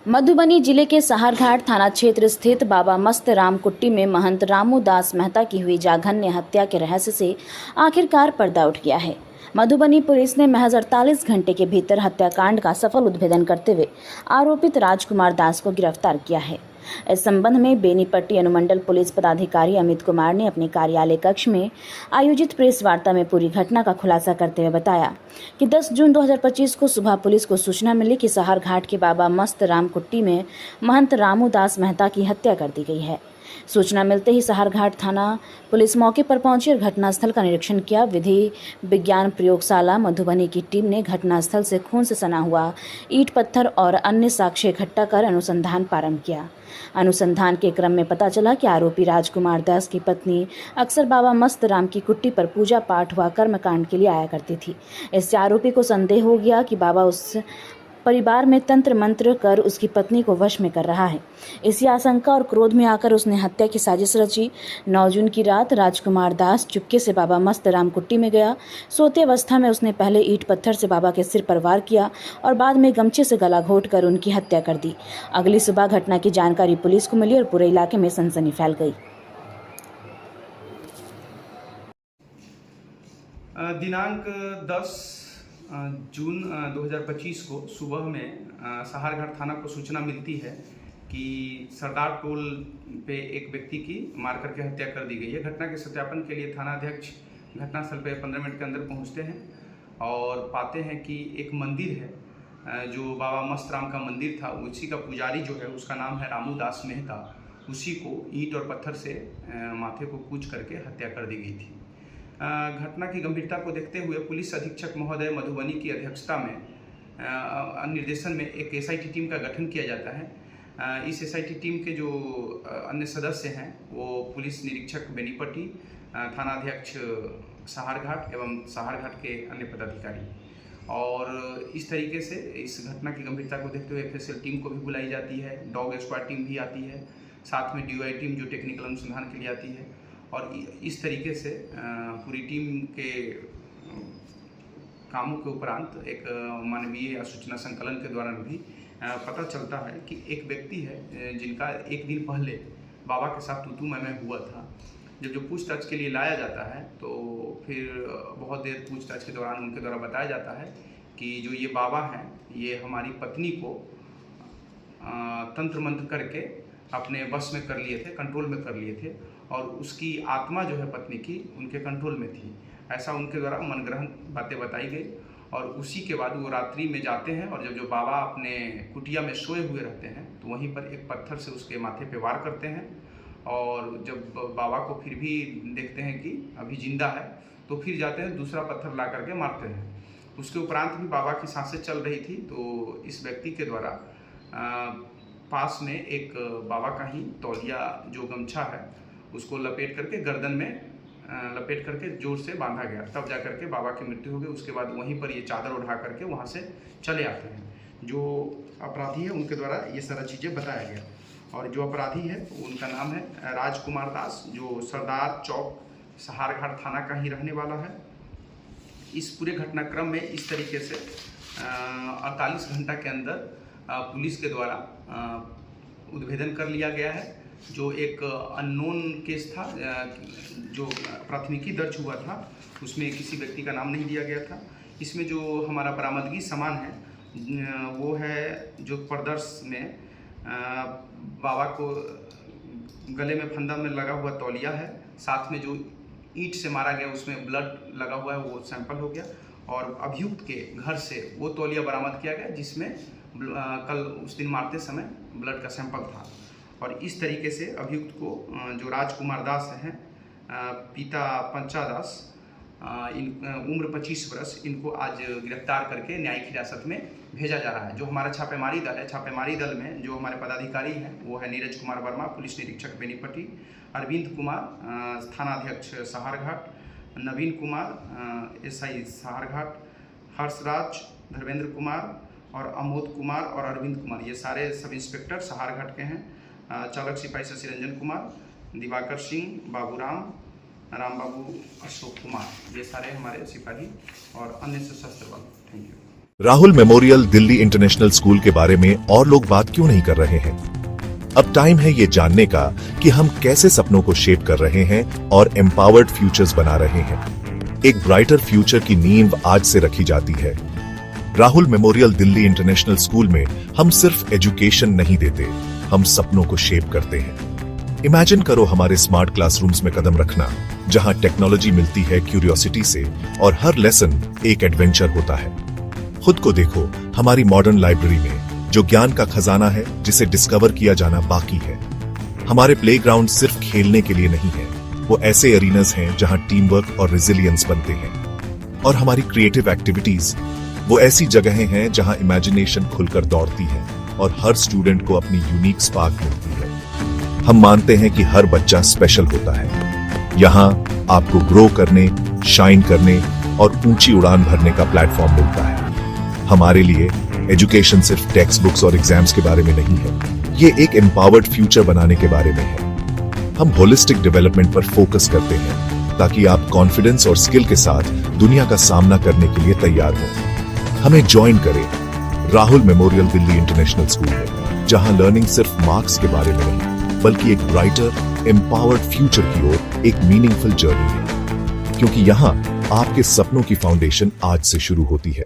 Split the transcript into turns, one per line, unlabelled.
मधुबनी जिले के सहारघाट थाना क्षेत्र स्थित बाबा मस्त राम कुट्टी में महंत रामू दास मेहता की हुई जघन्य हत्या के रहस्य से आखिरकार पर्दा उठ गया है। मधुबनी पुलिस ने महज 48 घंटे के भीतर हत्याकांड का सफल उद्भेदन करते हुए आरोपित राजकुमार दास को गिरफ्तार किया है। इस संबंध में बेनीपट्टी अनुमंडल पुलिस पदाधिकारी अमित कुमार ने अपने कार्यालय कक्ष में आयोजित प्रेस वार्ता में पूरी घटना का खुलासा करते हुए बताया कि 10 जून 2025 को सुबह पुलिस को सूचना मिली कि सहारघाट के बाबा मस्त राम कुट्टी में महंत रामू दास मेहता की हत्या कर दी गई है। सूचना मिलते ही सहारघाट थाना पुलिस मौके पर पहुंची और घटनास्थल का निरीक्षण किया। विधि विज्ञान प्रयोगशाला मधुबनी की टीम ने घटनास्थल से खून से सना हुआ ईंट पत्थर और अन्य साक्ष्य इकट्ठा कर अनुसंधान प्रारंभ किया। अनुसंधान के क्रम में पता चला कि आरोपी राजकुमार दास की पत्नी अक्सर बाबा मस्त राम की कुट्टी पर पूजा पाठ व कर्मकांड के लिए आया करती थी। इससे आरोपी को संदेह हो गया कि बाबा उस परिवार में तंत्र मंत्र कर उसकी पत्नी को वश में कर रहा है। इसी आशंका और क्रोध में आकर उसने हत्या की साजिश रची। 9 जून की रात राजकुमार दास चुपके से बाबा मस्त राम कुट्टी में गया। सोते अवस्था में उसने पहले ईंट पत्थर से बाबा के सिर पर वार किया और बाद में गमछे से गला घोट कर उनकी हत्या कर दी। अगली सुबह घटना की जानकारी पुलिस को मिली और पूरे इलाके में सनसनी फैल गई।
दिनांक 10 जून 2025 को सुबह में सहारघाट थाना को सूचना मिलती है कि सरदार टोल पे एक व्यक्ति की मार करके हत्या कर दी गई है। घटना के सत्यापन के लिए थाना अध्यक्ष घटनास्थल पे 15 मिनट के अंदर पहुंचते हैं और पाते हैं कि एक मंदिर है जो बाबा मस्त राम का मंदिर था। उसी का पुजारी जो है उसका नाम है रामू दास मेहता। उसी को ईंट और पत्थर से माथे को कूच करके हत्या कर दी गई थी। घटना की गंभीरता को देखते हुए पुलिस अधीक्षक महोदय मधुबनी की अध्यक्षता में निर्देशन में एक एसआईटी टीम का गठन किया जाता है। इस एसआईटी टीम के जो अन्य सदस्य हैं वो पुलिस निरीक्षक बेनीपट्टी, थानाध्यक्ष सहारघाट एवं सहारघाट के अन्य पदाधिकारी। और इस तरीके से इस घटना की गंभीरता को देखते हुए एफएसएल टीम को भी बुलाई जाती है। डॉग स्क्वाड टीम भी आती है, साथ में डीवाई टीम जो टेक्निकल अनुसंधान के लिए आती है। और इस तरीके से पूरी टीम के कामों के उपरांत एक मानवीय सूचना संकलन के दौरान भी पता चलता है कि एक व्यक्ति है जिनका एक दिन पहले बाबा के साथ तू मैं हुआ था। जब जो पूछताछ के लिए लाया जाता है तो फिर बहुत देर पूछताछ के दौरान उनके द्वारा बताया जाता है कि जो ये बाबा हैं ये हमारी पत्नी को तंत्र मंत्र करके अपने वश में कर लिए थे, कंट्रोल में कर लिए थे और उसकी आत्मा जो है पत्नी की उनके कंट्रोल में थी। ऐसा उनके द्वारा मनगढ़ंत बातें बताई गई। और उसी के बाद वो रात्रि में जाते हैं और जब जो बाबा अपने कुटिया में सोए हुए रहते हैं तो वहीं पर एक पत्थर से उसके माथे पे वार करते हैं। और जब बाबा को फिर भी देखते हैं कि अभी जिंदा है तो फिर जाते हैं दूसरा पत्थर ला करके मारते हैं। उसके उपरांत भी बाबा की सांसें चल रही थी तो इस व्यक्ति के द्वारा पास में एक बाबा का ही तौलिया जो गमछा है उसको लपेट करके गर्दन में लपेट करके जोर से बांधा गया। तब जा करके बाबा की मृत्यु हो गई। उसके बाद वहीं पर ये चादर उठा करके वहाँ से चले आते हैं। जो अपराधी है उनके द्वारा ये सारा चीज़ें बताया गया। और जो अपराधी है उनका नाम है राजकुमार दास, जो सरदार चौक सहारघाट थाना का ही रहने वाला है। इस पूरे घटनाक्रम में इस तरीके से 48 घंटा के अंदर पुलिस के द्वारा उद्भेदन कर लिया गया है। जो एक अननोन केस था, जो प्राथमिकी दर्ज हुआ था उसमें किसी व्यक्ति का नाम नहीं दिया गया था। इसमें जो हमारा बरामदगी सामान है वो है जो प्रदर्श में बाबा को गले में फंदा में लगा हुआ तौलिया है, साथ में जो ईंट से मारा गया उसमें ब्लड लगा हुआ है वो सैंपल हो गया। और अभियुक्त के घर से वो तौलिया बरामद किया गया जिसमें कल उस दिन मारते समय ब्लड का सैंपल था। और इस तरीके से अभियुक्त को जो राजकुमार दास हैं पिता पंचा दास, उम्र 25 वर्ष, इनको आज गिरफ्तार करके न्यायिक हिरासत में भेजा जा रहा है। जो हमारा छापेमारी दल है, छापेमारी दल में जो हमारे पदाधिकारी हैं वो है नीरज कुमार वर्मा, पुलिस निरीक्षक बेनीपट्टी, अरविंद कुमार थानाध्यक्ष सहारघाट, नवीन कुमार एसआई सहारघाट, हर्षराज, धर्मेंद्र कुमार और अमोद कुमार और अरविंद कुमार, ये सारे सब इंस्पेक्टर सहारघाट के हैं। चालक सिपाही शशि रंजन कुमार, दिवाकर सिंह, बाबूराम, राम बाबू, अशोक कुमार, ये सारे हमारे सिपाही और अन्य सशस्त्र बल। Thank you.
Rahul memorial Delhi international school के बारे में और लोग बात क्यों नहीं कर रहे हैं? अब टाइम है ये जानने का कि हम कैसे सपनों को शेप कर रहे हैं और एम्पावर्ड फ्यूचर्स बना रहे हैं। एक ब्राइटर फ्यूचर की नींव आज से रखी जाती है। Rahul memorial Delhi international school में हम सिर्फ एजुकेशन नहीं देते, हम सपनों को शेप करते हैं। इमेजिन करो हमारे स्मार्ट क्लासरूम्स में कदम रखना, जहां टेक्नोलॉजी मिलती है क्यूरियोसिटी से और हर लेसन एक एडवेंचर होता है। खुद को देखो हमारी मॉडर्न लाइब्रेरी में, जो ज्ञान का खजाना है जिसे डिस्कवर किया जाना बाकी है। हमारे प्लेग्राउंड सिर्फ खेलने के लिए नहीं है, वो ऐसे एरीनास हैं जहां टीम वर्क और रेजिलियंस बनते हैं। और हमारी क्रिएटिव एक्टिविटीज वो ऐसी जगहें हैं जहां इमेजिनेशन खुलकर दौड़ती है और हर स्टूडेंट को अपनी यूनिक स्पार्क मिलती है। हम मानते हैं कि हर बच्चा स्पेशल होता है। यहाँ आपको ग्रो करने, शाइन करने और ऊंची उड़ान भरने का प्लेटफॉर्म मिलता है। हमारे लिए एजुकेशन सिर्फ टेक्स्ट बुक्स और एग्जाम्स के बारे में नहीं है, ये एक एम्पावर्ड फ्यूचर बनाने के बारे में है। हम होलिस्टिक डेवलपमेंट पर फोकस करते हैं ताकि आप कॉन्फिडेंस और स्किल के साथ दुनिया का सामना करने के लिए तैयार हो। हमें ज्वाइन करें Rahul memorial Delhi international school में, जहां लर्निंग सिर्फ मार्क्स के बारे में नहीं, बल्कि एक ब्राइटर एम्पावर्ड फ्यूचर की ओर एक मीनिंगफुल जर्नी है। क्योंकि यहाँ आपके सपनों की फाउंडेशन आज से शुरू होती है।